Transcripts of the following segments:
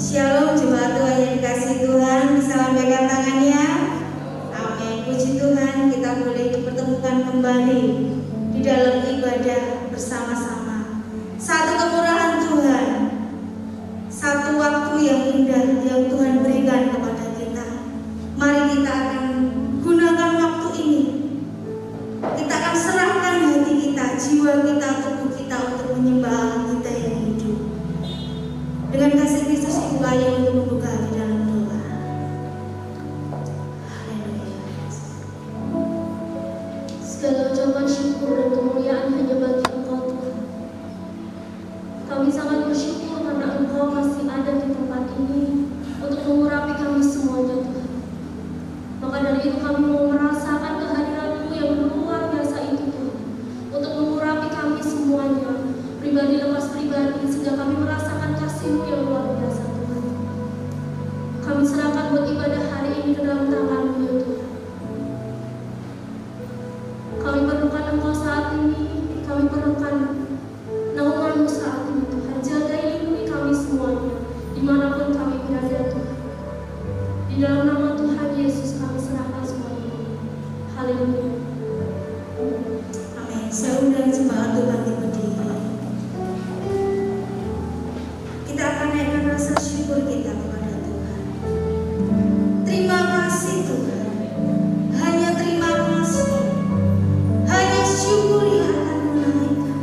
Shalom jemaat Tuhan yang dikasihi Tuhan, bisa lambaikan tangannya. Amin. Puji Tuhan, kita boleh dipertemukan kembali di dalam ibadah bersama-sama. Satu kemurahan Tuhan, satu waktu yang indah yang Tuhan berikan kepada kita. Mari kita akan gunakan waktu ini. Kita akan serahkan hati kita, jiwa kita, tubuh kita untuk menyembah Allah kita yang hidup. Dengan kasih Kristus Ibu Ayu untuk membuka di dalam doa. Haleluya. Segala ucapan syukur dan kemuliaan hanya bagi Engkau Tuhan. Kami sangat bersyukur karena Engkau masih ada di tempat ini untuk mengurapi kami semuanya Tuhan. Maka dari itu kami mau merasakan kehadiran-Mu yang luar biasa itu Tuhan, untuk mengurapi kami semuanya, pribadi lepas pribadi, sehingga kami merasakan kasih-Mu yang luar biasa Tuhan. Kami serahkan buat ibadah hari ini ke dalam tangan-Mu ya Tuhan. Kami perlukan Engkau saat ini, kami perlukan naungan-Mu saat ini Tuhan. Jaga lindungi kami semuanya, dimanapun kami berada Tuhan. Di dalam nama Tuhan Yesus kami serahkan semuanya. Haleluya. Amin. Saya undang jemaat Tuhan yang berdiri. Kita akan naikkan rasa syukur kita kepada Tuhan. Terima kasih Tuhan. Hanya terima kasih. Hanya syukur yang akan menaikkan.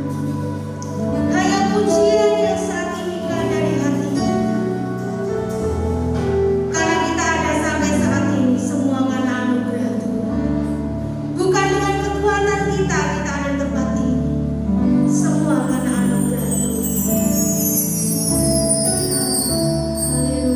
Hanya pujian yang saat ini dari hati kita. Karena kita ada sampai saat ini semua karena anugerah Tuhan. Bukan dengan kekuatan kita ada di tempat ini. Semua karena anugerah Tuhan. Haleluya.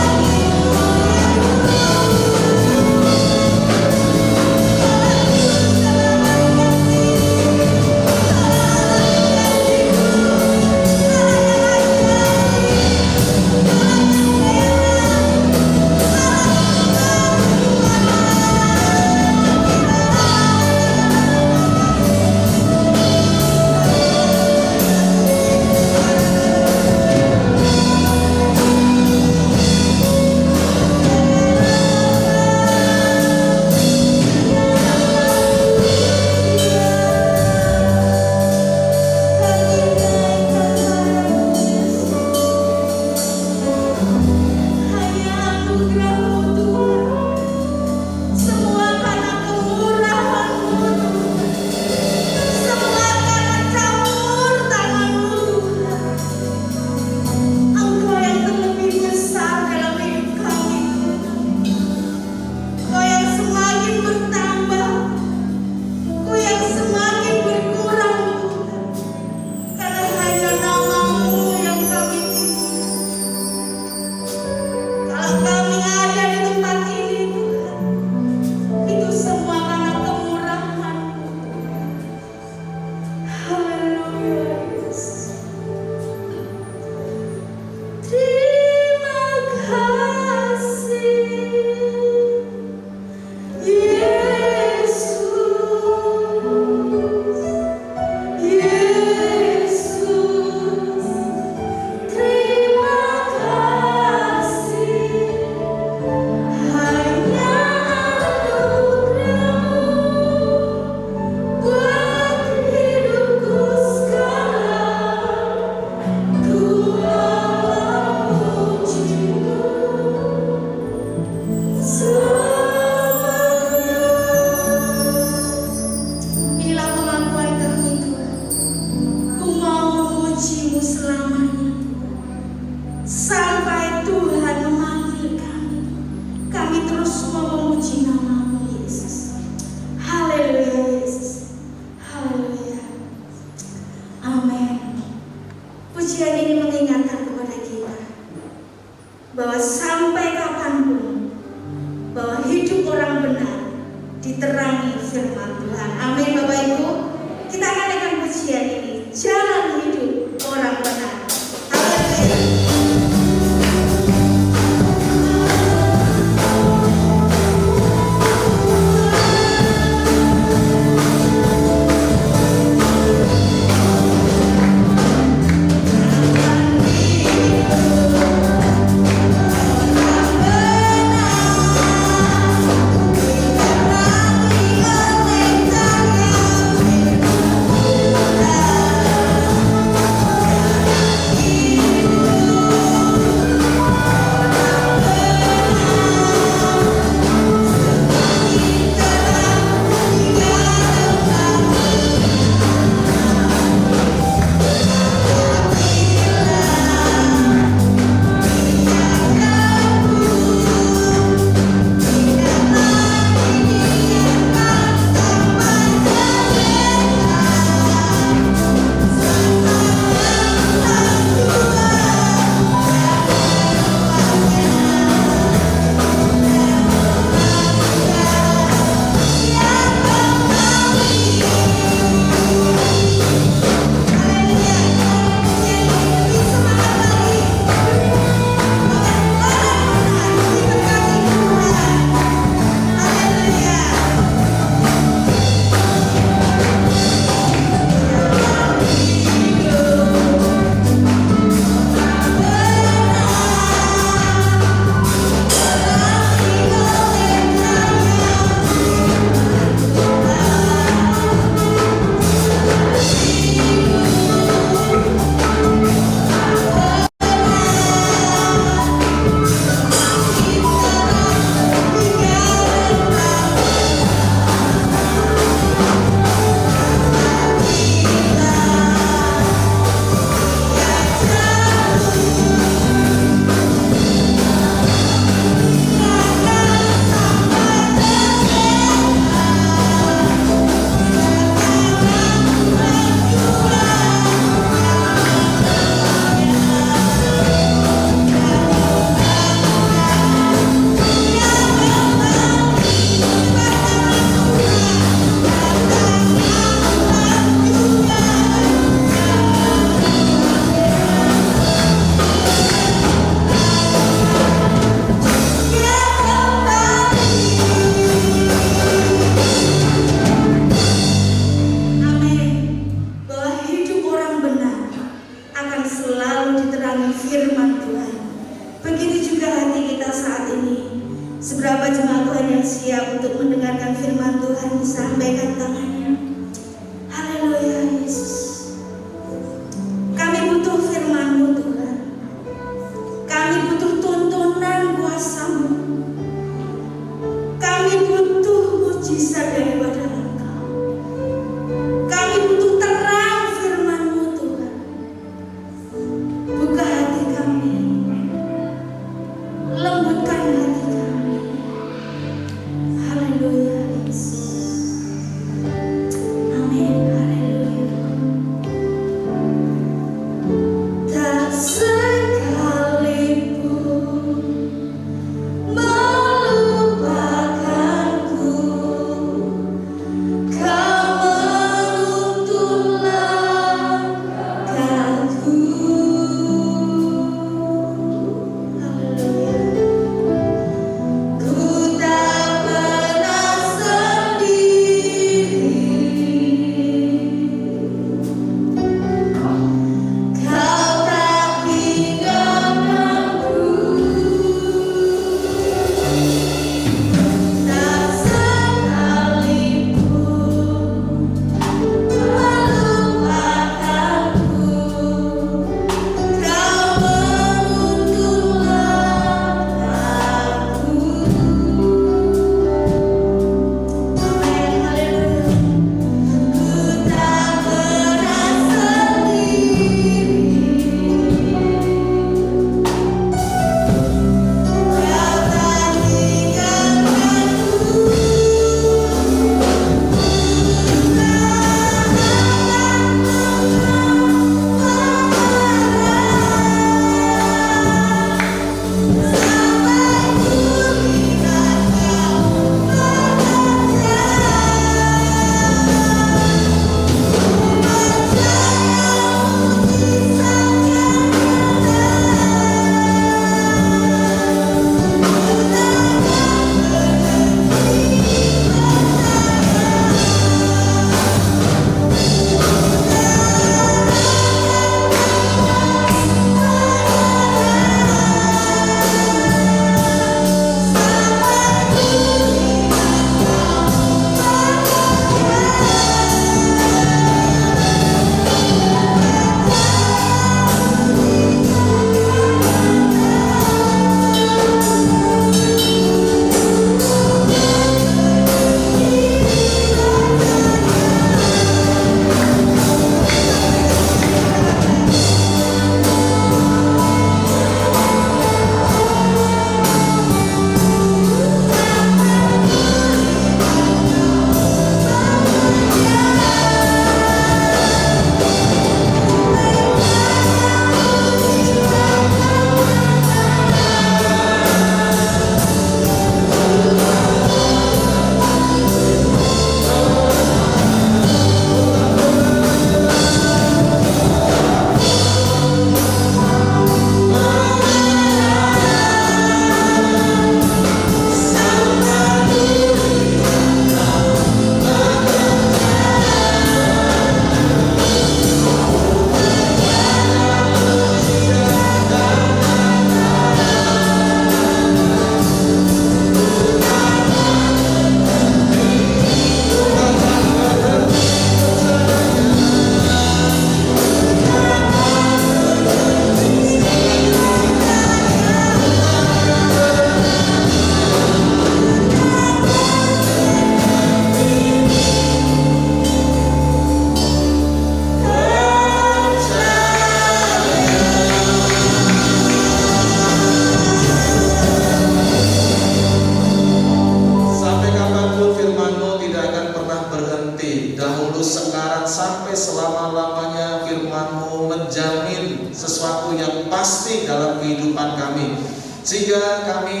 dahulu, sekarang, sampai selama-lamanya. Firman-Mu menjamin sesuatu yang pasti dalam kehidupan kami, sehingga kami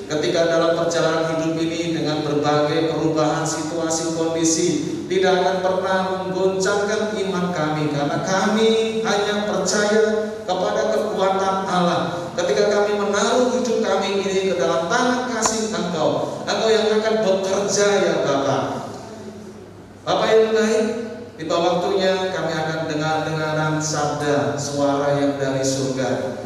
ketika dalam perjalanan hidup ini dengan berbagai perubahan situasi kondisi tidak akan pernah menggoncangkan iman kami, karena kami hanya percaya kepada kekuatan Allah. Ketika kami menaruh hidup kami ini ke dalam tangan kasih Engkau yang akan bekerja ya Bapa. Bapa yang baik, tiba waktunya kami akan dengar-dengaran sabda suara yang dari surga.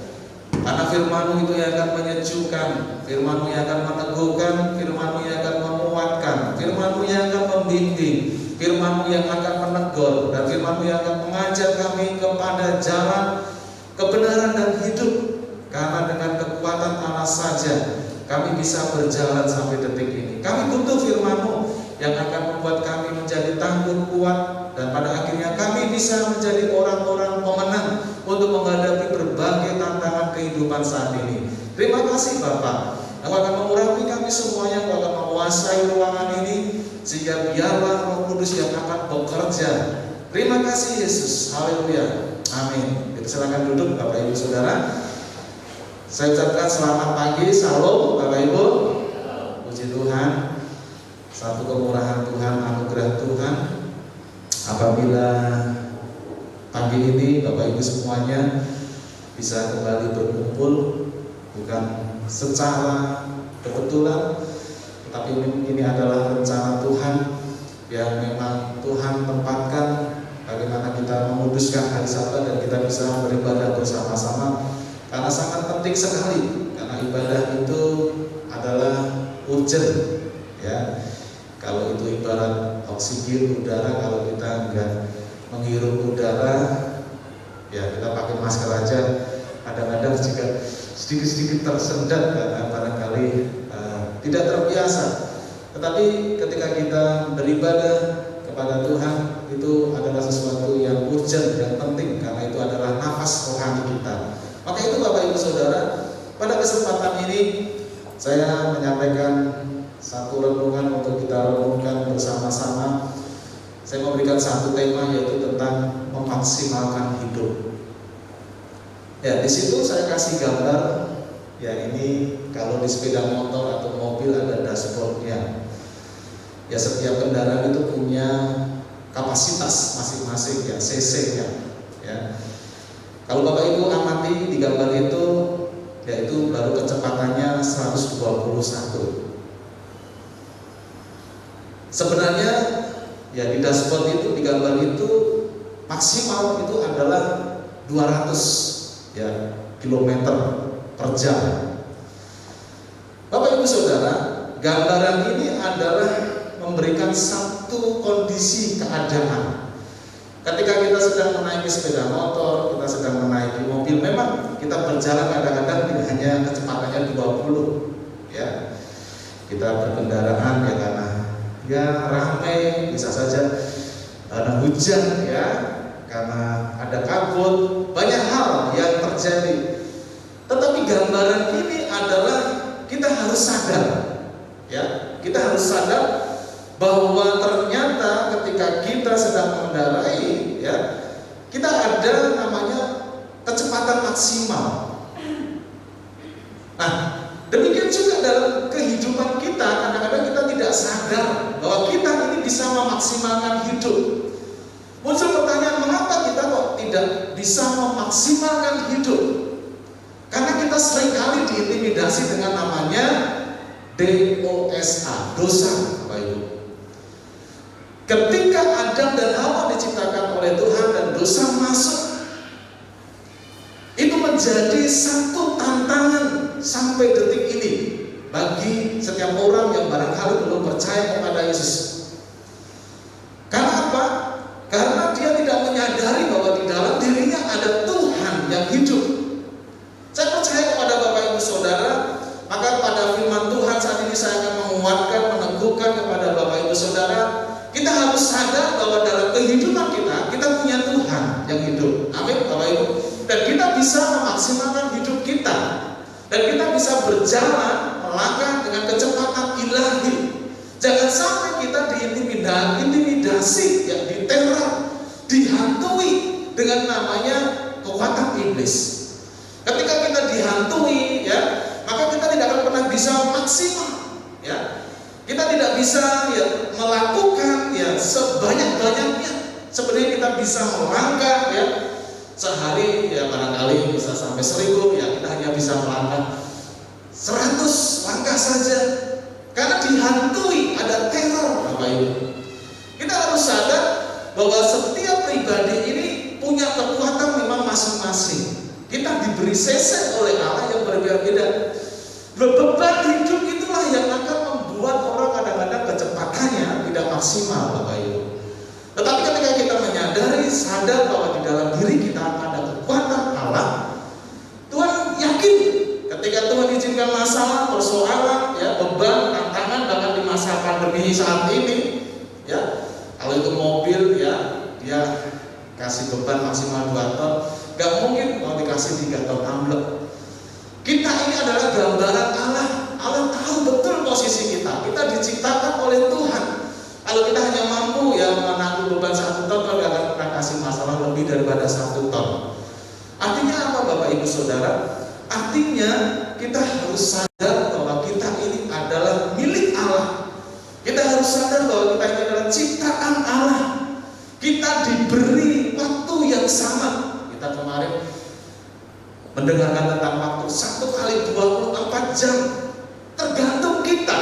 Karena firman-Mu itu yang akan menyejukkan, firman-Mu yang akan meneguhkan, firman-Mu yang akan menguatkan, firman-Mu yang akan membimbing, firman-Mu yang akan menegur, dan firman-Mu yang akan mengajak kami kepada jalan kebenaran dan hidup. Karena dengan kekuatan Allah saja kami bisa berjalan sampai detik ini. Kami butuh firman-Mu yang akan membuat kami menjadi tangguh, kuat, dan pada akhirnya kami bisa menjadi orang-orang pemenang untuk menghadapi berbagai tantangan kehidupan saat ini. Terima kasih Bapak. Engkau akan mengurapi kami semuanya, Engkau akan menguasai ruangan ini, sehingga biarlah Roh Kudus yang akan bekerja. Terima kasih Yesus. Haleluya. Amin. Kita silakan duduk Bapak Ibu Saudara. Saya ucapkan selamat pagi, salam Bapak Ibu. Puji Tuhan. Satu kemurahan Tuhan, anugerah Tuhan, apabila pagi ini Bapak Ibu semuanya bisa kembali berkumpul, bukan secara kebetulan, tetapi ini adalah rencana Tuhan yang memang Tuhan tempatkan bagaimana kita menguduskan hari Sabat dan kita bisa beribadah bersama-sama. Karena sangat penting sekali, karena ibadah itu adalah urgent, ya. Kalau itu ibarat oksigen udara, kalau kita enggak menghirup udara, ya kita pakai masker aja, kadang-kadang juga sedikit-sedikit tersendat karena barangkali tidak terbiasa. Tetapi ketika kita beribadah kepada Tuhan, itu adalah sesuatu yang urgent dan penting, karena itu adalah nafas rohani kita. Maka itu Bapak Ibu Saudara, pada kesempatan ini saya menyampaikan satu renungan untuk kita renungkan bersama-sama. Saya memberikan satu tema, yaitu tentang memaksimalkan hidup. Ya, di situ saya kasih gambar. Ya, ini kalau di sepeda motor atau mobil ada dashboardnya. Ya, setiap kendaraan itu punya kapasitas masing-masing, ya, cc-nya. Ya. Kalau Bapak Ibu amati di gambar itu, yaitu baru kecepatannya 121. Sebenarnya ya di dashboard itu, di gambar itu maksimal itu adalah 200 ya kilometer per jam. Bapak Ibu Saudara, gambaran ini adalah memberikan satu kondisi keadaan. Ketika kita sedang menaiki sepeda motor, kita sedang menaiki mobil, memang kita berjalan kadang-kadang tidak hanya kecepatannya 20, ya. Kita berkendaraan ya karena ya ramai, bisa saja karena hujan, ya, karena ada kabut, banyak hal yang terjadi. Tetapi gambaran ini adalah kita harus sadar, ya, kita harus sadar bahwa ternyata ketika kita sedang mengendarai, ya, kita ada namanya kecepatan maksimal. Nah, demikian juga dalam kehidupan kita, kadang-kadang kita tidak sadar bahwa kita ini bisa memaksimalkan hidup. Muncul pertanyaan, mengapa kita kok tidak bisa memaksimalkan hidup? Karena kita seringkali diintimidasi dengan namanya DOSA, dosa, Bapak Ibu. Ketika Adam dan Hawa diciptakan oleh Tuhan dan dosa masuk, itu menjadi satu tantangan sampai detik ini bagi setiap orang yang barangkali belum percaya kepada Yesus. Karena apa? Karena dia tidak menyadari bahwa di dalam dirinya ada Tuhan yang hidup. Saya percaya kepada Bapak Ibu Saudara, maka pada firman Tuhan saat ini saya akan menguatkan, meneguhkan kepada Bapak Ibu Saudara, kita harus sadar bahwa dalam kehidupan kita punya Tuhan yang hidup. Amin Bapak Ibu. Dan kita bisa memaksimalkan hidup kita. Dan kita bisa berjalan melangkah dengan kecepatan ilahi. Jangan sampai kita diintimidasi diintimidasi, ya, diteror, dihantui dengan namanya kekuatan iblis. Ketika kita dihantui, ya, maka kita tidak akan pernah bisa maksimal, ya. Kita tidak bisa, ya, melakukan, ya, sebanyak-banyaknya. Sebenarnya kita bisa melangkah, ya, sehari, ya, barangkali bisa sampai 1000, ya, kita hanya bisa melangkah 100 langkah saja. Karena dihantui, ada teror, Bapak Ibu. Kita harus sadar bahwa setiap pribadi ini punya kekuatan memang masing-masing. Kita diberi sese oleh Allah yang berbeda-beda. Beban hidup itulah yang akan membuat orang kadang-kadang kecepatannya tidak maksimal, Bapak Ibu. Tetapi ketika kita menyadari, sadar bahwa di dalam diri kita ada kekuatan Allah, Tuhan yakin ketika Tuhan izinkan masalah, persoalan, ya, beban, tantangan, bahkan di masa pandemi saat ini, ya, kalau itu mobil, ya, dia kasih beban maksimal 2 ton, gak mungkin kalau dikasih 3 ton amblek. Kita ini adalah gambaran Allah. Allah tahu betul posisi kita. Kita diciptakan oleh Tuhan. Kalau kita hanya mampu, ya, menanggung beban 1 ton, kalau gak akan pernah kasih masalah lebih daripada 1 ton. Artinya apa, Bapak Ibu Saudara? Artinya kita harus sadar bahwa kita ini adalah milik Allah. Kita harus sadar bahwa kita ini adalah ciptaan Allah. Kita diberi waktu yang sama. Kita kemarin mendengarkan tentang waktu 1 kali 24 jam. Tergantung kita.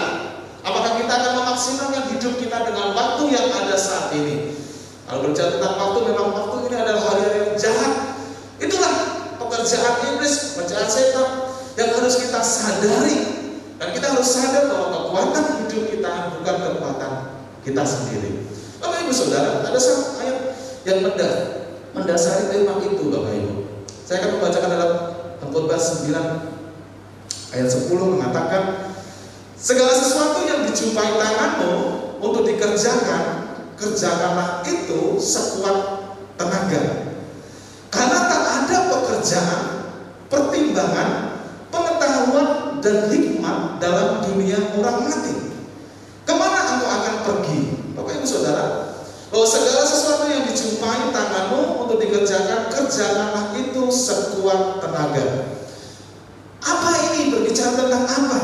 Apakah kita akan memaksimalkan hidup kita dengan waktu yang ada saat ini? Kalau berbicara tentang waktu, memang waktu ini adalah hari-hari yang jahat. Itulah pekerjaan iblis, pekerjaan setan yang harus kita sadari. Dan kita harus sadar bahwa kekuatan hidup kita bukan kekuatan kita sendiri. Bapak Ibu Saudara, ada satu ayat yang mendasari tema itu, Bapak Ibu. Saya akan membacakan dalam Khotbah 9 ayat 10 mengatakan, segala sesuatu yang dijumpai tanganmu untuk dikerjakan, kerjakanlah itu sekuat tenaga. Karena tak ada pekerjaan, pertimbangan, pengetahuan, dan hikmat dalam dunia orang mati. Kemana engkau akan pergi? Bapak Ibu Saudara, bahwa segala sesuatu yang dijumpai tanganmu untuk dikerjakan, kerjakanlah itu sekuat tenaga. Apa ini? Berbicara tentang apa?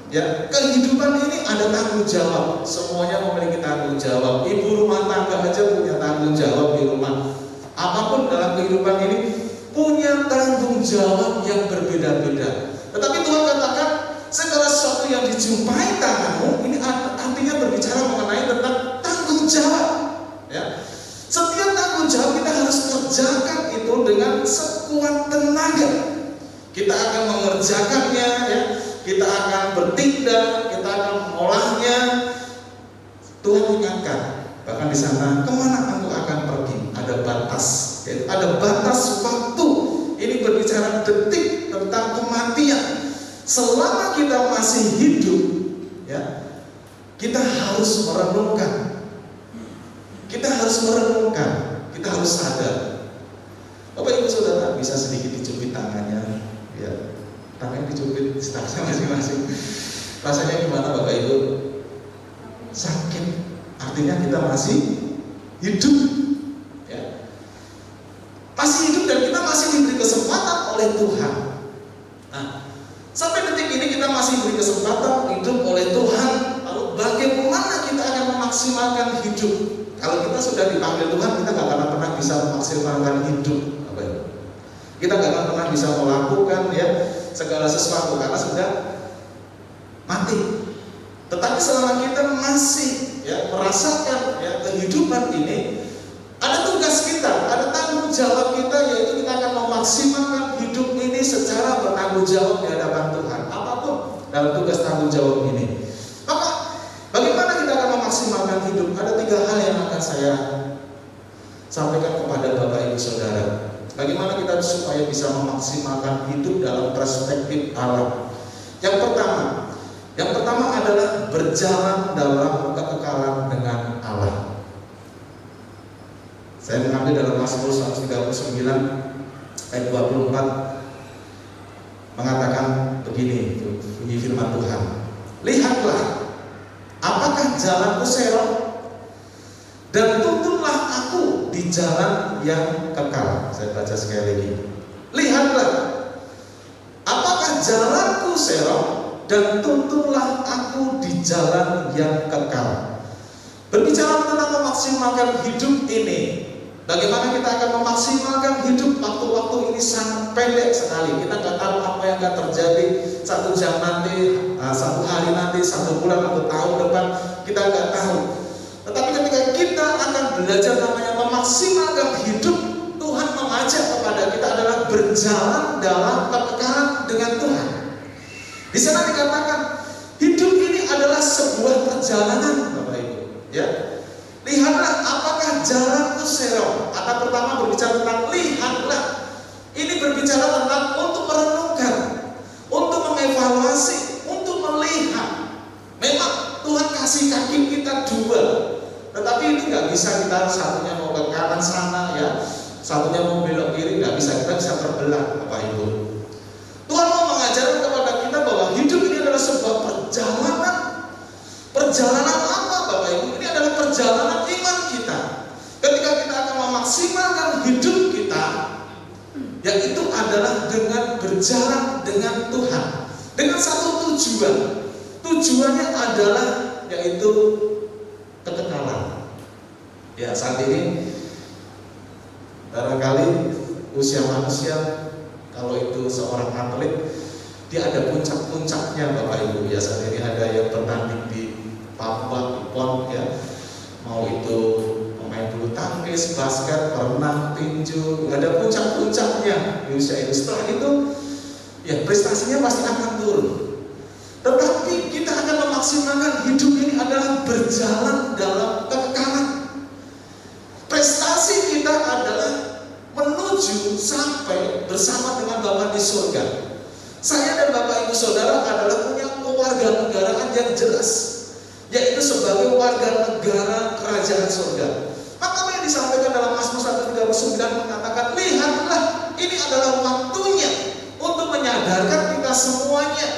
Ya, kehidupan ini ada tanggung jawab. Semuanya memiliki tanggung jawab. Ibu rumah tangga aja punya tanggung jawab di rumah. Apapun dalam kehidupan ini punya tanggung jawab yang berbeda-beda. Tetapi Tuhan katakan segala sesuatu yang dijumpai tanganmu ini artinya berbicara mengenai tentang tanggung jawab. Ya, setiap tanggung jawab kita harus kerjakan itu dengan sekuat tenaga. Kita akan mengerjakannya, ya. Kita akan bertindak, kita akan mengolahnya. Tuhan ingatkan, bahkan di sana, kemana engkau akan pergi? Ada batas, ya. Ada batas waktu. Ini berbicara detik tentang kematian. Selama kita masih hidup, ya, kita harus merenungkan. Kita harus merenungkan. Kita harus sadar. Bapak Ibu Saudara, bisa sedikit dicubit tangannya, ya. Tangannya dicubit stafnya masing-masing. Rasanya gimana, Bapak Ibu? Sakit. Artinya kita masih hidup, ya. Masih hidup dan kita masih diberi kesempatan oleh Tuhan. Nah, sampai detik ini kita masih diberi kesempatan hidup oleh Tuhan. Lalu bagaimana kita akan memaksimalkan hidup? Kalau kita sudah dipanggil Tuhan, kita gak akan pernah bisa memaksimalkan hidup. Apa ya? Kita gak akan pernah bisa melakukan, ya, segala sesuatu karena sudah mati. Tetapi selama kita masih, ya, merasakan, ya, kehidupan ini, ada tugas kita, ada tanggung jawab kita, yaitu kita akan memaksimalkan hidup ini secara bertanggung jawab di hadapan Tuhan. Apapun dalam tugas tanggung jawab ini. Maka bagaimana kita akan memaksimalkan hidup? Ada 3 hal yang akan saya sampaikan kepada Bapak Ibu Saudara. Bagaimana kita supaya bisa memaksimalkan hidup dalam perspektif Allah? Yang pertama adalah berjalan dalam kekekalan dengan Allah. Saya mengambil dalam Mazmur 139 ayat 24 mengatakan begini, bunyi firman Tuhan. Lihatlah, apakah jalanku serong dan tuntunlah aku di jalan yang kekal. Saya baca sekali lagi. Lihatlah, apakah jalanku serong, dan tuntunlah aku di jalan yang kekal. Berbicara tentang memaksimalkan hidup ini, bagaimana kita akan memaksimalkan hidup? Waktu-waktu ini sangat pendek sekali. Kita nggak tahu apa yang akan terjadi 1 jam nanti, 1 hari nanti, 1 bulan atau tahun depan. Kita nggak tahu. Tetapi ketika kita akan belajar namanya memaksimalkan hidup, Tuhan mengajak kepada kita adalah berjalan dalam kekekalan dengan Tuhan. Di sana dikatakan hidup ini adalah sebuah perjalanan, Bapak Ibu. Ya, lihatlah apakah jalanku serong. Kata pertama berbicara tentang lihatlah. Ini berbicara tentang untuk merenungkan, untuk mengevaluasi, untuk melihat. Memang Tuhan kasih kaki kita 2, tetapi itu nggak bisa kita satunya mau ke kanan sana ya, satunya mau belok kiri, nggak bisa, kita bisa terbelah, Bapak Ibu. Tuhan mau mengajarkan kepada kita bahwa hidup ini adalah sebuah perjalanan. Perjalanan apa, Bapak Ibu? Ini adalah perjalanan iman kita. Ketika kita akan memaksimalkan hidup kita, yaitu adalah dengan berjalan dengan Tuhan, dengan satu tujuan. Tujuannya adalah yaitu kekekalan. Ya, saat ini barangkali usia manusia, kalau itu seorang atlet, dia ada puncak-puncaknya, Bapak Ibu. Ya, saat ini ada yang bertanding di Papua, PON ya, mau itu pemain bulu tangkis, basket, berenang, tinju, ada puncak-puncaknya di usia itu. Setelah itu, ya prestasinya pasti akan turun. Tetapi kita akan memaksimalkan hidup ini adalah berjalan dalam kekekalan. Prestasi kita adalah menuju sampai bersama dengan Bapa di surga. Saya dan Bapak Ibu Saudara adalah punya kewarganegaraan yang jelas, yaitu sebagai warga negara kerajaan surga. Maka apa yang disampaikan dalam Mazmur 139 mengatakan, lihatlah ini adalah waktunya untuk menyadarkan kita semuanya.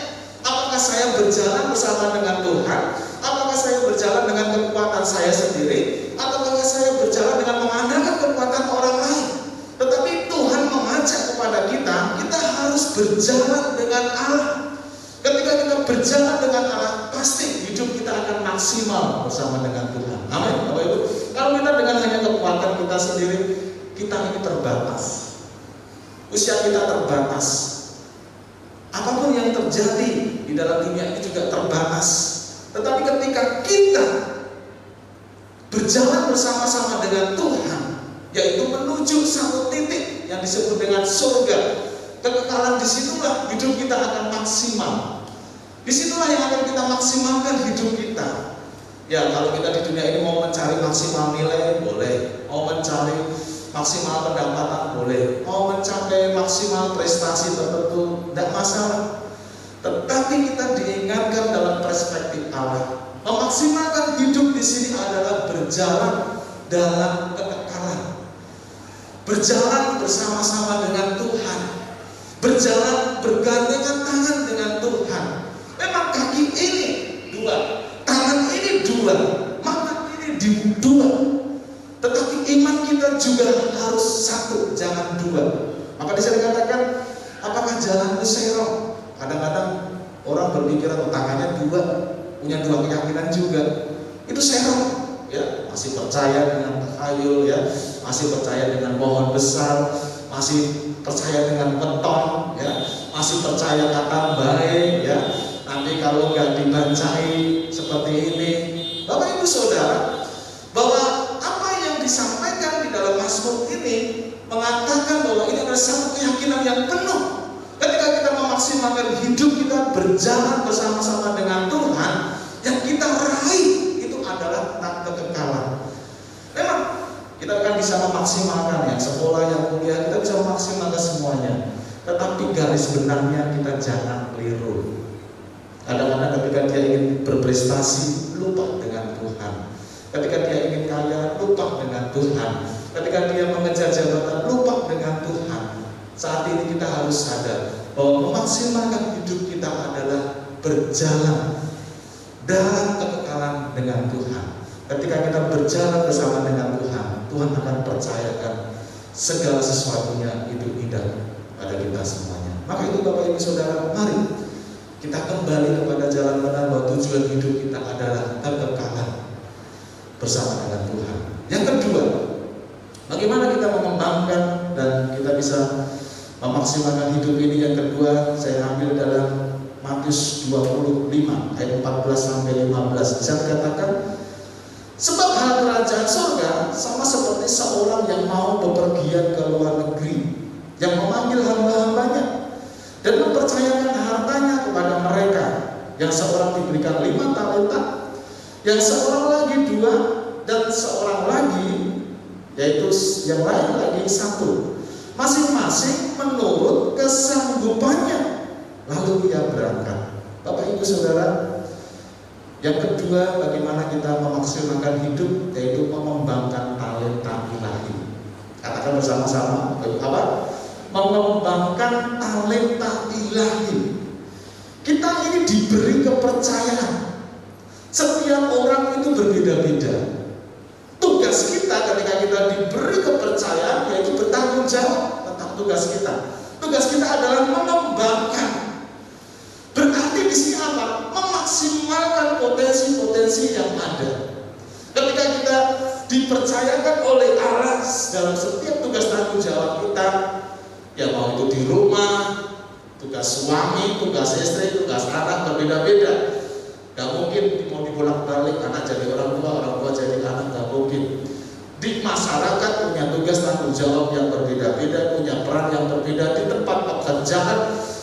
Apakah saya berjalan bersama dengan Tuhan? Apakah saya berjalan dengan kekuatan saya sendiri? Ataukah saya berjalan dengan mengandalkan kekuatan orang lain? Tetapi Tuhan mengajak kepada kita, kita harus berjalan dengan Allah. Ketika kita berjalan dengan Allah, pasti hidup kita akan maksimal bersama dengan Tuhan. Amin, Bapak Ibu. Kalau kita dengan hanya kekuatan kita sendiri, kita ini terbatas. Usia kita terbatas. Apapun yang terjadi di dalam dunia ini juga terbatas. Tetapi ketika kita berjalan bersama-sama dengan Tuhan, yaitu menuju satu titik yang disebut dengan surga, kekekalan, disitulah hidup kita akan maksimal. Disitulah yang akan kita maksimalkan hidup kita. Ya, kalau kita di dunia ini mau mencari maksimal nilai, boleh. Mau mencari maksimal pendapatan, boleh. Mau mencapai maksimal prestasi tertentu, tidak masalah. Tetapi kita diingatkan dalam perspektif Allah, memaksimalkan hidup di sini adalah berjalan dalam kekekalan, berjalan bersama-sama dengan Tuhan, berjalan bergandengan tangan dengan Tuhan. Memang kaki ini 2, tangan ini 2, mata ini 2. Tetapi iman kita juga harus 1, jangan 2. Maka di sini dikatakan, apakah jalanku serong? Kadang-kadang orang berpikir tangannya 2, punya 2 keyakinan juga. Itu serong, ya, masih percaya dengan takhayul, ya, masih percaya dengan pohon besar, masih percaya dengan beton, ya, masih percaya kata baik, ya. Nanti kalau nggak dibancai seperti ini, Bapak Ibu Saudara, bahwa disampaikan di dalam Mazmur ini mengatakan bahwa ini adalah satu keyakinan yang penuh. Ketika kita memaksimalkan hidup kita berjalan bersama-sama dengan Tuhan, yang kita raih itu adalah kekekalan. Memang kita akan bisa memaksimalkan yang sekolah, yang kuliah, kita bisa memaksimalkan semuanya. Tetapi garis benangnya kita jangan keliru. Kadang-kadang ketika dia ingin berprestasi, lupa dengan Tuhan. Ketika dia ingin kaya, lupa dengan Tuhan. Ketika dia mengejar jabatan, lupa dengan Tuhan. Saat ini kita harus sadar bahwa memaksimalkan hidup kita adalah berjalan dalam kekekalan dengan Tuhan. Ketika kita berjalan berjalan bersama dengan Tuhan, Tuhan akan percayakan segala sesuatunya itu indah pada kita semuanya. Maka itu Bapak Ibu Saudara, mari kita kembali kepada jalan benar, bahwa tujuan hidup kita adalah kekekalan bersama dengan Tuhan. Yang kedua, bagaimana kita mengembangkan dan kita bisa memaksimalkan hidup ini? Yang kedua, saya ambil dalam Matius 25 ayat 14 sampai 15. Bisa dikatakan, sebab hal kerajaan surga sama seperti seorang yang mau bepergian ke luar negeri, yang memanggil hamba-hambanya dan mempercayakan hartanya kepada mereka. Yang seorang diberikan 5 talenta, yang seorang lagi 2, dan seorang lagi, yaitu yang lain lagi 1, masing-masing menurut kesanggupannya. Lalu ia berangkat. Bapak Ibu Saudara, yang kedua, bagaimana kita memaksimalkan hidup, yaitu mengembangkan talenta ilahi. Katakan bersama-sama, apa? Mengembangkan talenta ilahi. Kita ini diberi kepercayaan. Setiap orang itu berbeda-beda. Tugas kita ketika kita diberi kepercayaan, yaitu bertanggung jawab tentang tugas kita. Tugas kita adalah mengembangkan. Berarti di sini apa? Memaksimalkan potensi-potensi yang ada. Ketika kita dipercayakan oleh Allah dalam setiap tugas tanggung jawab kita, ya mau itu di rumah, tugas suami, tugas istri, tugas anak berbeda-beda. Gak mungkin mau dibolak-balik, anak jadi orang tua jadi anak, gak mungkin. Di masyarakat punya tugas tanggung jawab yang berbeda-beda, punya peran yang berbeda. Di tempat pekerjaan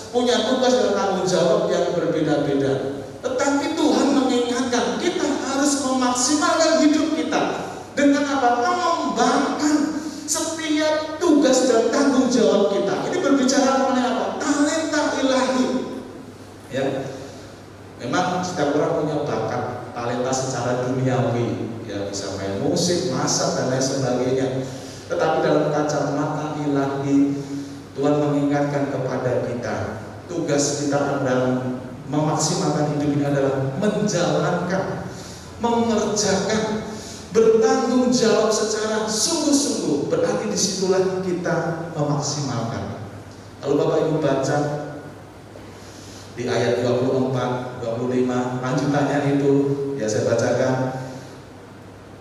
punya tugas dan tanggung jawab yang berbeda-beda. Tetapi Tuhan mengingatkan kita harus memaksimalkan hidup kita dengan apa? Mengembangkan setiap tugas dan tanggung jawab kita. Ini berbicara mengenai apa? Talenta ilahi. Ya, memang setiap orang punya bakat, talenta secara duniawi. Ya, bisa main musik, masak, dan lain sebagainya. Tetapi dalam kacamata ilahi, Tuhan mengingatkan kepada kita, tugas kita dalam memaksimalkan hidup ini adalah menjalankan, mengerjakan, bertanggung jawab secara sungguh-sungguh. Berarti disitulah kita memaksimalkan. Kalau Bapak Ibu baca di ayat 24, 25, lanjutannya itu, ya saya bacakan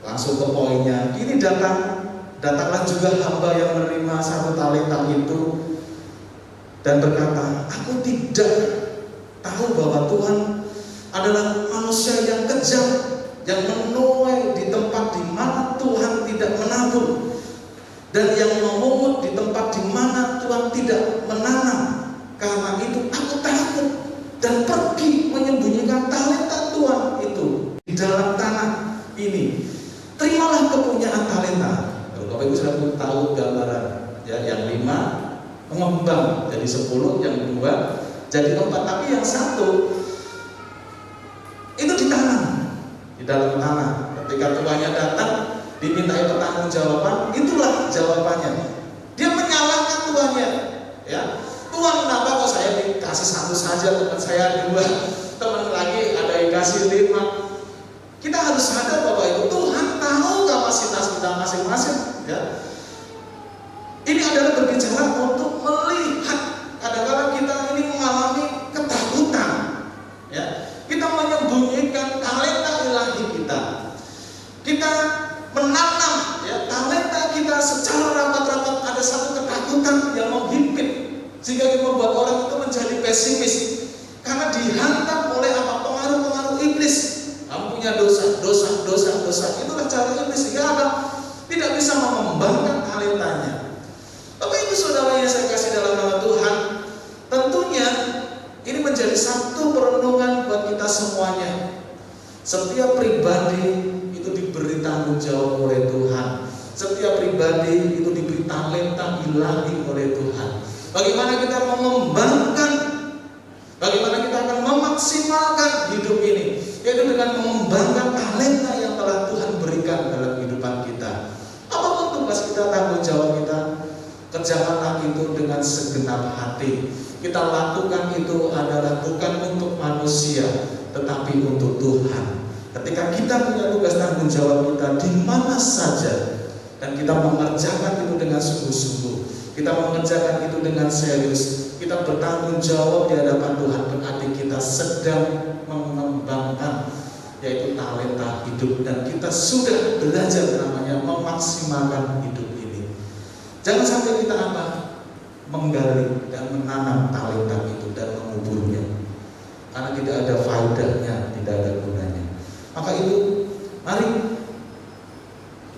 langsung ke poinnya. Ini datanglah juga hamba yang menerima 1 talenta itu dan berkata, aku tidak tahu bahwa Tuhan adalah manusia yang kejam, yang menuai di tempat di mana Tuhan tidak menabur, dan yang memungut di tempat di mana Tuhan tidak menanam. Karena itu aku takut dan pergi menyembunyikan talenta Tuhan itu di dalam tanah ini. Terimalah kepunyaan talenta. Kalau Bapak Ibu sudah tahu gambaran, ya, yang 5 mengembang jadi 10, yang 2 jadi 4, tapi yang 1 itu ditanam di dalam tanah. Ketika tuannya datang dimintai pertanggungjawaban, itulah jawabannya. Dia menyalahkan tuannya, ya. Tuhan, kenapa kok saya dikasih 1 saja, teman saya 2, teman lagi ada yang kasih 5. Kita harus sadar bahwa itu Tuhan tahu kapasitas kita masing-masing, ya. Ini adalah berbicara untuk melihat kadang-kadang kita ini mengalami ketakutan, ya. Kita menyembunyikan talenta ilahi kita. Kita menanam, ya, talenta kita secara rapat-rapat. Ada satu ketakutan yang menghimpit sehingga membuat orang itu menjadi pesimis karena dihantam oleh apa? Pengaruh-pengaruh iblis. Kamu punya dosa. Itulah cara iblis sehingga apa? Tidak bisa mengembangkan talentanya. Bapak Ibu Saudara yang saya kasih dalam nama Tuhan, tentunya ini menjadi satu perenungan buat kita semuanya. Setiap pribadi itu diberi tanggung jawab oleh Tuhan. Setiap pribadi itu diberi talenta ilahi oleh Tuhan. Bagaimana kita mengembangkan, bagaimana kita akan memaksimalkan hidup ini, yaitu dengan mengembangkan talenta yang telah Tuhan berikan dalam kehidupan kita. Apapun tugas kita, tanggung jawab kita, kerjakanlah itu dengan segenap hati. Kita lakukan itu adalah bukan untuk manusia, tetapi untuk Tuhan. Ketika kita punya tugas tanggung jawab kita di mana saja, dan kita mengerjakan itu dengan sungguh-sungguh, kita mengerjakan itu dengan serius, kita bertanggung jawab di hadapan Tuhan, berarti kita sedang mengembangkan yaitu talenta hidup, dan kita sudah belajar namanya memaksimalkan hidup ini. Jangan sampai kita menggali dan menanam talenta itu dan menguburnya, karena tidak ada faedahnya, tidak ada gunanya. Maka itu, mari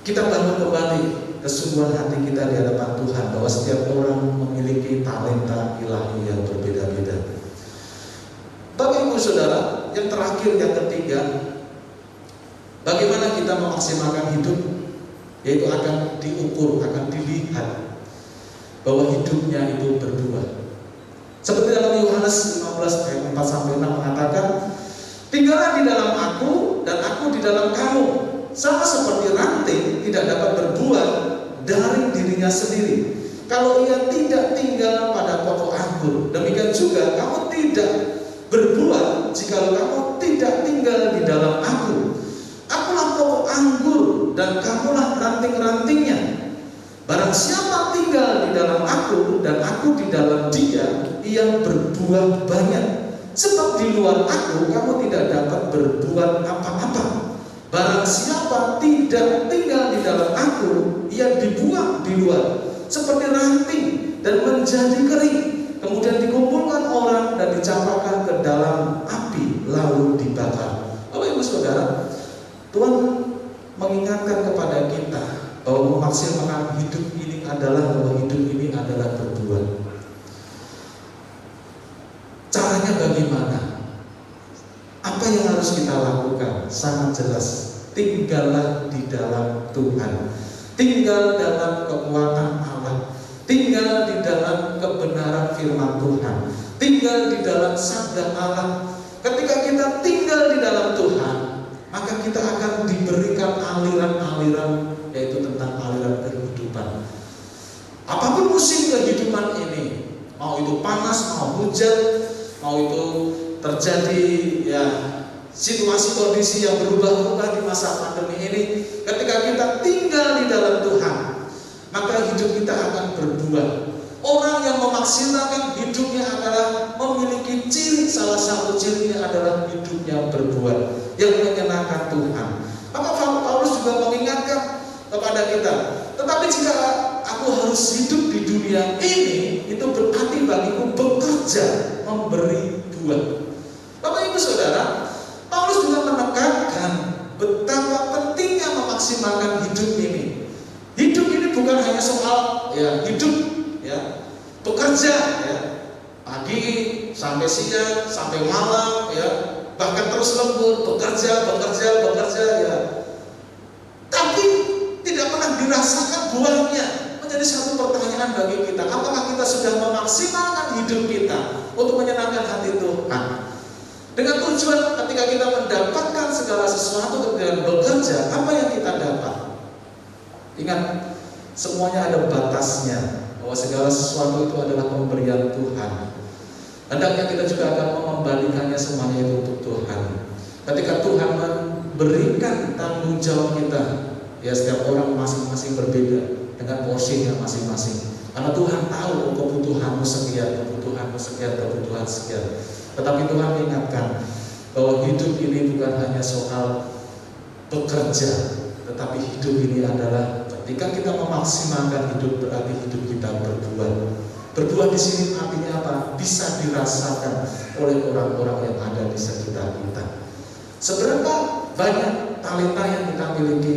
kita bangun kembali kesungguhan hati kita di hadapan Tuhan, bahwa setiap orang memiliki talenta ilahi yang berbeda-beda. Bapak Ibu Saudara, yang terakhir, yang ketiga, bagaimana kita memaksimalkan hidup, yaitu akan diukur, akan dilihat bahwa hidupnya itu berbuah. Seperti dalam Yohanes 15 ayat 4-6 mengatakan, tinggallah di dalam aku dan aku di dalam kamu, sama seperti ranting tidak dapat berbuah dari dirinya sendiri kalau ia tidak tinggal pada pokok anggur. Demikian juga kamu tidak berbuah jikalau kamu tidak tinggal di dalam aku. Akulah pokok anggur dan kamulah ranting-rantingnya. Barang siapa tinggal di dalam aku dan aku di dalam dia, ia berbuah banyak. Sebab di luar aku kamu tidak dapat berbuat apa-apa. Barang siapa tidak tinggal di dalam aku, ia dibuang di luar seperti ranting dan menjadi kering, kemudian dikumpulkan orang dan dicampakkan ke dalam api lalu dibakar. Bapak Ibu Saudara, Tuhan mengingatkan kepada kita bahwa memaksimalkan hidup ini adalah berbuah. Caranya bagaimana? Apa yang harus kita lakukan? Sangat jelas, tinggallah di dalam Tuhan, tinggal dalam kekuatan Allah, tinggal di dalam kebenaran firman Tuhan, tinggal di dalam sabda Allah. Ketika kita tinggal di dalam Tuhan, maka kita akan diberikan aliran-aliran, yaitu tentang aliran kehidupan. Apapun musim kehidupan ini, mau itu panas, mau hujan, mau itu terjadi situasi kondisi yang berubah-ubah di masa pandemi ini, ketika kita tinggal di dalam Tuhan, maka hidup kita akan berbuah. Orang yang memaksimalkan hidupnya adalah memiliki ciri, salah satu cirinya adalah hidupnya berbuah yang menyenangkan Tuhan. Maka Paulus juga mengingatkan kepada kita, tetapi jika aku harus hidup di dunia ini, itu berarti bagiku bekerja memberi buah. Bapak Ibu Saudara, Paulus juga menekankan betapa pentingnya memaksimalkan hidup ini. Hidup ini bukan hanya soal hidup bekerja pagi sampai siang sampai malam bahkan terus lembur bekerja tapi tidak pernah dirasakan buahnya. Menjadi satu pertanyaan bagi kita, apakah kita sudah memaksimalkan hidup kita untuk menyenangkan hati Tuhan? Dengan tujuan ketika kita mendapatkan segala sesuatu dengan bekerja, apa yang kita dapat? Ingat, semuanya ada batasnya, bahwa segala sesuatu itu adalah pemberian Tuhan. Hendaknya kita juga akan mengembalikannya semuanya itu untuk Tuhan. Ketika Tuhan memberikan tanggung jawab kita, setiap orang masing-masing berbeda dengan porsinya masing-masing. Karena Tuhan tahu kebutuhanmu sekian. Tetapi Tuhan mengingatkan bahwa hidup ini bukan hanya soal bekerja, tetapi hidup ini adalah ketika kita memaksimalkan hidup, berarti hidup kita berbuah. Berbuah di sini artinya apa? Bisa dirasakan oleh orang-orang yang ada di sekitar kita. Seberapa banyak talenta yang kita miliki,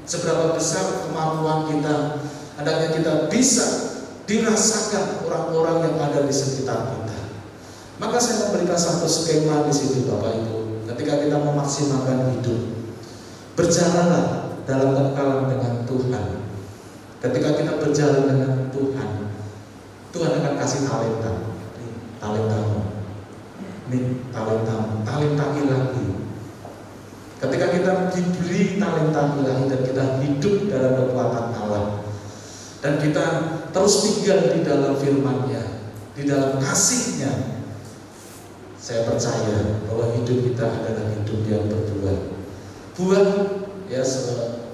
seberapa besar kemampuan kita, hendaknya kita bisa dirasakan orang-orang yang ada di sekitar kita. Maka saya memberikan satu skema di situ Bapak Ibu. Ketika kita memaksimalkan hidup, berjalanlah dalam kekekalan dengan Tuhan. Ketika kita berjalan dengan Tuhan, Tuhan akan kasih talenta. Talentamu, talenta ilahi. Ketika kita diberi talenta ilahi dan kita hidup dalam kekuatan Allah, dan kita terus tinggal di dalam firman-Nya, di dalam kasih-Nya, saya percaya bahwa hidup kita adalah hidup yang berbuah. buah ya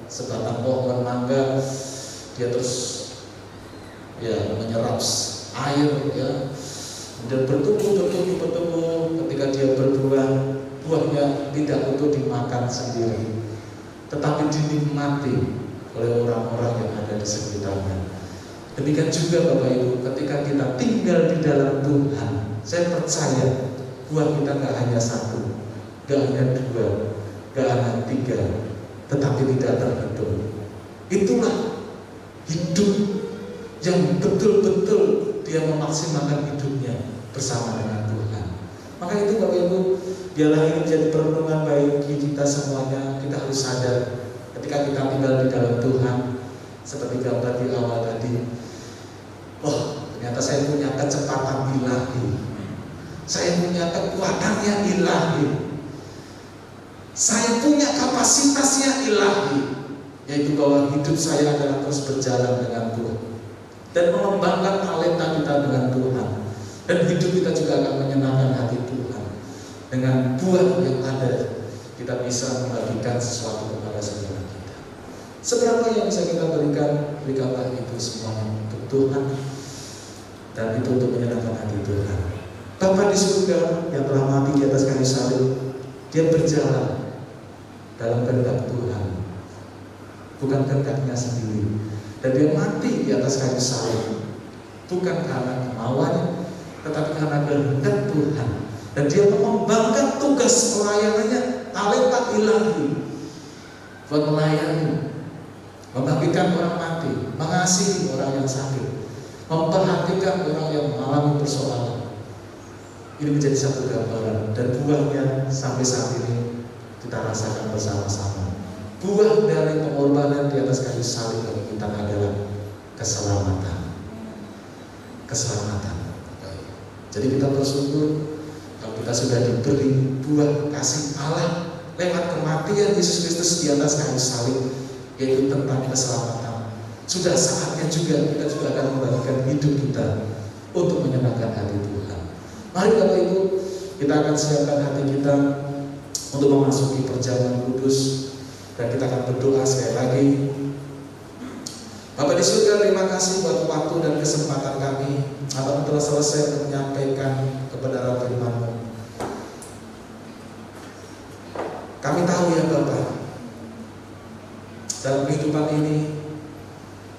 sebatang pohon mangga, dia terus ya menyerap air ya, dan bertumbuh ketika dia berbuah, buahnya tidak untuk dimakan sendiri, tetapi dinikmati oleh orang-orang yang ada di sekitarnya. Demikian juga Bapak Ibu, ketika kita tinggal di dalam Tuhan, saya percaya buah kita gak hanya satu, gak hanya dua, gak hanya tiga, tetapi tidak terhitung. Itulah hidup yang betul-betul dia memaksimalkan hidupnya bersama dengan Tuhan. Maka itu Bapak Ibu, biarlah ini menjadi perenungan bagi kita semuanya. Kita harus sadar ketika kita tinggal di dalam Tuhan, seperti gambar di awal tadi, oh ternyata saya punya kecepatan ilahi, saya punya kekuatannya ilahi, saya punya kapasitasnya ilahi, yaitu bahwa hidup saya adalah terus berjalan dengan Tuhan dan mengembangkan talenta kita dengan Tuhan, dan hidup kita juga akan menyenangkan hati Tuhan. Dengan buah yang ada, kita bisa membagikan sesuatu kepada saudara kita. Seberapa yang bisa kita berikanlah itu semuanya untuk Tuhan, dan itu untuk menyenangkan hati Tuhan. Bapa di surga yang telah mati di atas kayu salib, dia berjalan dalam kehendak Tuhan, bukan kehendaknya sendiri, dan dia mati di atas kayu salib bukan karena kemauannya, tetapi karena kehendak Tuhan. Dan dia mengembangkan tugas pelayanannya, talenta ilahi, buat melayani, membagikan orang mati, mengasihi orang yang sakit, memperhatikan orang yang mengalami persoalan. Ini menjadi satu gambaran, dan buahnya sampai saat ini kita rasakan bersama-sama. Buah dari pengorbanan di atas kayu salib bagi kita adalah keselamatan. Keselamatan. Jadi kita bersyukur kalau kita sudah diberi buah kasih Allah lewat kematian Yesus Kristus di atas kayu salib, yaitu tentang keselamatan. Sudah saatnya juga kita juga akan membagikan hidup kita untuk menyenangkan hati Tuhan. Mari Bapak Ibu, kita akan siapkan hati kita untuk memasuki perjamuan kudus, dan kita akan berdoa sekali lagi. Bapa di surga, terima kasih buat waktu dan kesempatan kami. Abang telah selesai menyampaikan kebenaran firman-Mu. Kami tahu ya Bapak, dalam kehidupan ini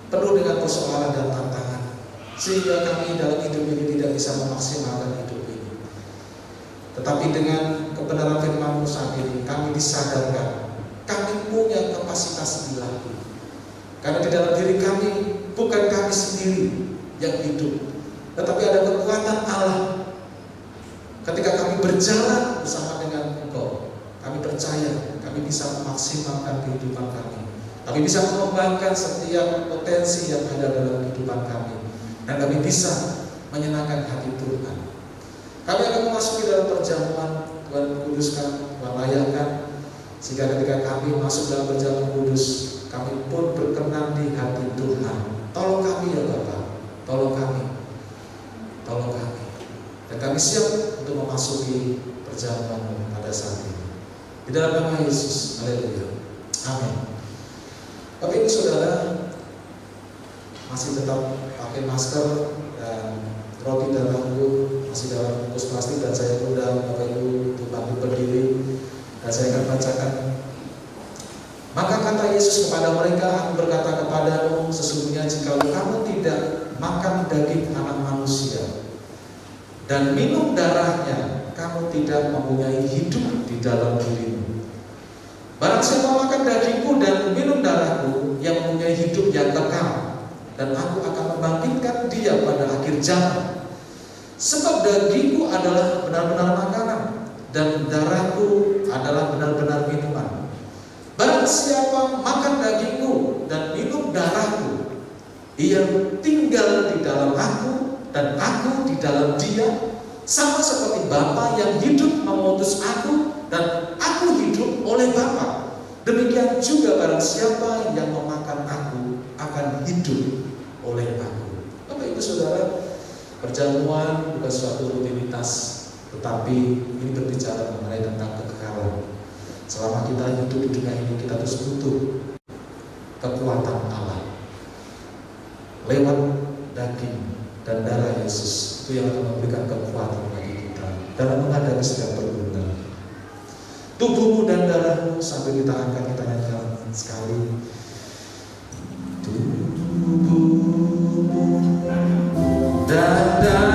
penuh dengan persoalan dan tantangan, sehingga kami dalam hidup ini tidak bisa memaksimalkan hidup ini. Tetapi dengan kebenaran firman-Mu saat ini, kami disadarkan kami punya kapasitas ilahi. Karena di dalam diri kami bukan kami sendiri yang hidup, tetapi ada kekuatan Allah. Ketika kami berjalan bersama dengan Engkau, kami percaya kami bisa memaksimalkan kehidupan kami. Kami bisa mengembangkan setiap potensi yang ada dalam kehidupan kami, dan kami bisa menyenangkan hati Tuhan. Kami akan memasuki dalam perjamuan. Tuhan kuduskan, Tuhan layakkan, sehingga ketika kami masuk dalam perjamuan kudus, kami pun berkenan di hati Tuhan. Tolong kami ya Bapak, tolong kami, tolong kami. Dan kami siap untuk memasuki perjamuan pada saat ini. Di dalam nama Yesus, haleluya, amin. Bapak Ibu Saudara, masih tetap pakai masker, dan roti dan anggur masih dalam bungkus plastik, dan saya undang Bapak Ibu untuk bangkit berdiri, dan saya akan bacakan. Maka kata Yesus kepada mereka, Aku berkata kepadamu, sesungguhnya jika kamu tidak makan daging anak manusia dan minum darahnya, kamu tidak mempunyai hidup di dalam dirimu. Barang siapa makan dagingku dan minum darahku, yang mempunyai hidup yang kekal, dan aku akan membangkitkan dia pada akhir zaman. Sebab dagingku adalah benar-benar makanan, dan darahku adalah benar-benar minuman. Barang siapa makan dagingku dan minum darahku, ia tinggal di dalam aku dan aku di dalam dia, sama seperti Bapa yang hidup mengutus aku dan aku hidup oleh Bapa. Demikian juga barang siapa yang memakan aku akan hidup oleh aku. Bapak Ibu Saudara, perjamuan bukan suatu rutinitas, tetapi ini berbicara mengenai tentang kekekalan. Selama kita hidup di dunia ini, kita terus butuh kekuatan Allah lewat daging dan darah Yesus. Itu yang akan memberikan kekuatan bagi kita dalam menghadapi setiap pergumulan. Tubuhmu dan darahmu, sambil kita angkat, kita nyanyikan sekali. Tubuhmu dan darahmu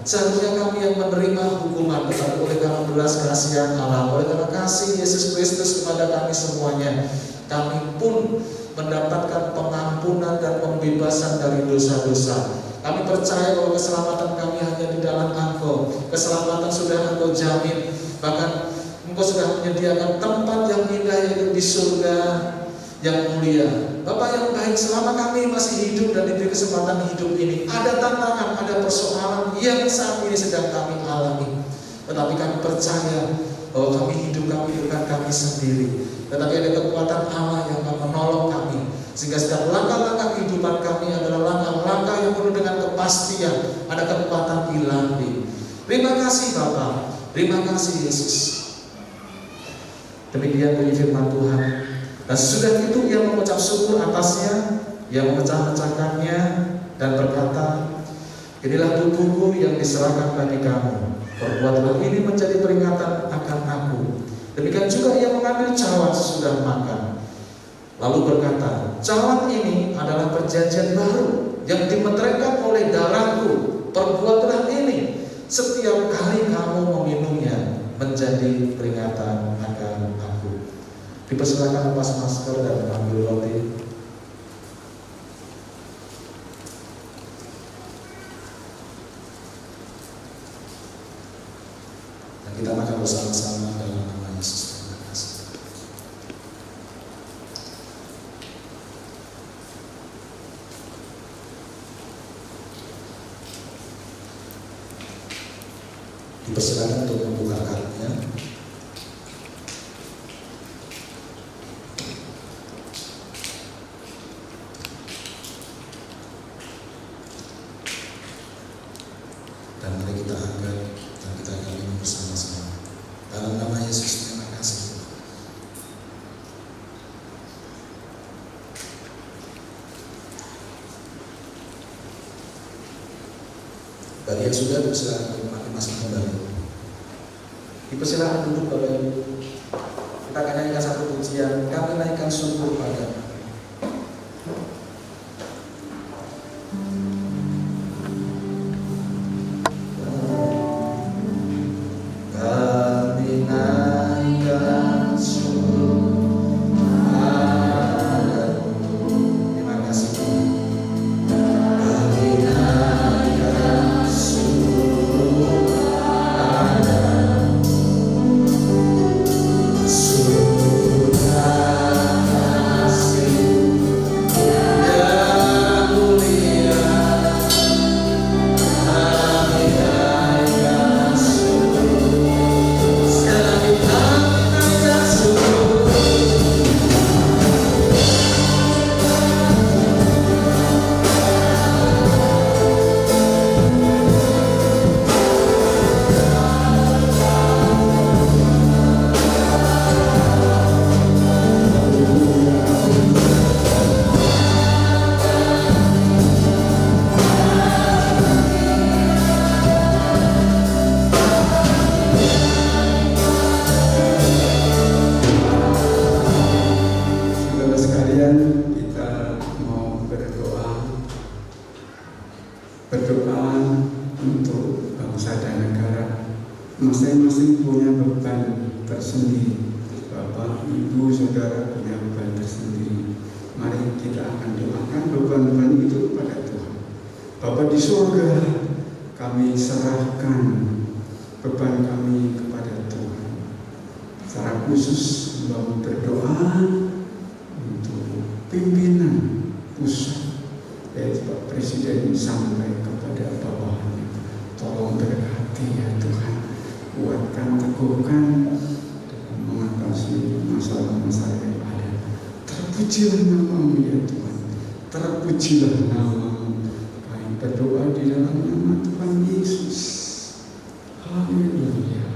seharusnya kami yang menerima hukuman, tetapi oleh karena belas kasihan Allah, oleh karena kasih Yesus Kristus kepada kami semuanya, kami pun mendapatkan pengampunan dan pembebasan dari dosa-dosa. Kami percaya bahwa keselamatan kami hanya di dalam Engkau. Keselamatan sudah Engkau jamin, bahkan Engkau sudah menyediakan tempat yang indah, yaitu di surga yang mulia. Bapak yang baik, selama kami masih hidup dan diberi kesempatan hidup ini, ada tantangan, ada persoalan yang saat ini sedang kami alami. Tetapi kami percaya bahwa kami hidup, kami bukan kami sendiri, tetapi ada kekuatan Allah yang akan menolong kami. Sehingga setiap langkah-langkah kehidupan kami adalah langkah-langkah yang penuh dengan kepastian, ada kekuatan ilahi. Terima kasih Bapak, terima kasih Yesus. Demikian bunyi firman Tuhan. Dan sudah itu ia mengucap syukur atasnya, ia memecah-mecahkannya dan berkata, inilah tubuhku yang diserahkan bagi kamu. Perbuatlah ini menjadi peringatan akan aku. Demikian juga ia mengambil cawan sesudah makan. Lalu berkata, cawan ini adalah perjanjian baru yang dimeteraikan oleh darahku. Perbuatlah ini setiap kali kamu meminumnya menjadi peringatan akan aku. Dipersilakan lepas masker dan mengambil roti. Dan kita makan bersama-sama dalam nama Yesus. Terima kasih. Dipersilakan untuk membuka kartunya. Dan mari kita angkat dan kita akan minum bersama-sama. Dalam nama Yesus, terima kasih. Bagi yang sudah, dipersilakan untuk memakai masker kembali. Dipersilakan duduk Bapak Ibu. Kita akan nyanyikan satu pujian, kami naikkan syukur padamu. Kasih sekalian, kita mau berdoa untuk bangsa dan negara. Masing-masing punya beban tersendiri. Bapak, Ibu, Saudara punya beban tersendiri. Mari kita akan doakan beban-beban itu kepada Tuhan. Bapa di surga, kami serahkan beban kami kepada Tuhan. Secara khusus mau berdoa untuk pimpinan pusat, yaitu Pak Presiden sampai kepada bawahannya. Tolong berkati ya Tuhan, kuatkan, teguhkan dalam mengatasi masalah-masalah yang ada. Terpujilah nama-Mu ya Tuhan, terpujilah nama-Mu. Kami berdoa di dalam nama Tuhan Yesus. Haleluya.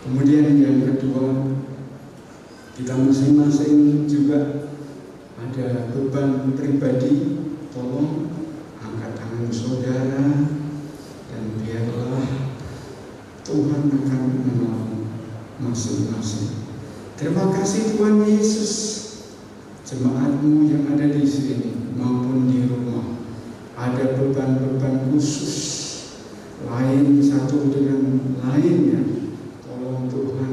Kemudian yang kedua, kita masing-masing juga ada beban pribadi. Tolong angkat tangan saudara dan biarlah Tuhan akan menolong masing-masing. Terima kasih Tuhan Yesus. Jemaat-Mu yang ada di sini maupun di rumah ada beban-beban khusus lain satu dengan lainnya. Tolong Tuhan,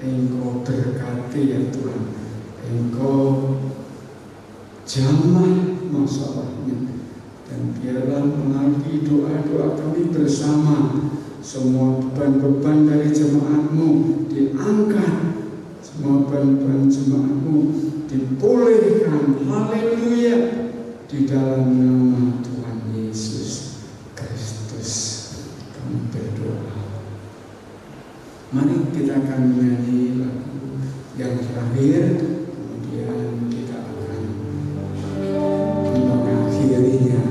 Engkau berkati ya Tuhan, Engkau jamah masalahnya, dan biarlah melalui doa-doa kami bersama semua beban-beban dari jemaat-Mu diangkat, semua beban-beban jemaat-Mu dipulihkan. Haleluya, di dalam nama Tuhan Yesus Kristus kami berdoa. Mari kita akan menyanyi lagu yang terakhir, kemudian kita akan mengakhirinya.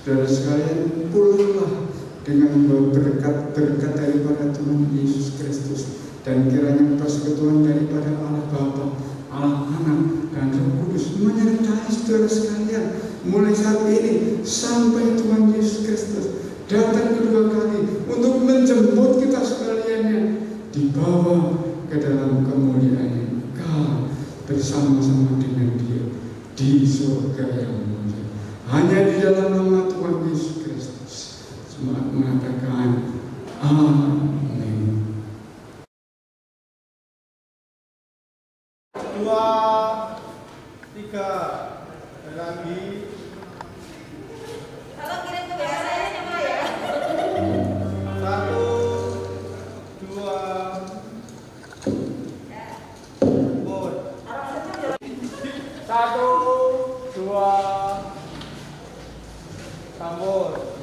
Saudara sekalian, pulihlah dengan berkat daripada Tuhan Yesus Kristus, dan kiranya persekutuan daripada Allah Bapa, Allah Anak, dan Roh Kudus menyertai saudara sekalian mulai saat ini sampai Tuhan Yesus Kristus datang kedua kali untuk menjemput kita sekaliannya, dibawa ke dalam kemuliaan kekal bersama-sama dengan Dia di surga yang mulia. Hanya di dalam nama Tuhan Yesus Kristus semua mengatakan amin. 2, 3 lagi. Kalau kirim ke WA saya sama ya. 1, 2, 1, 2, sambut.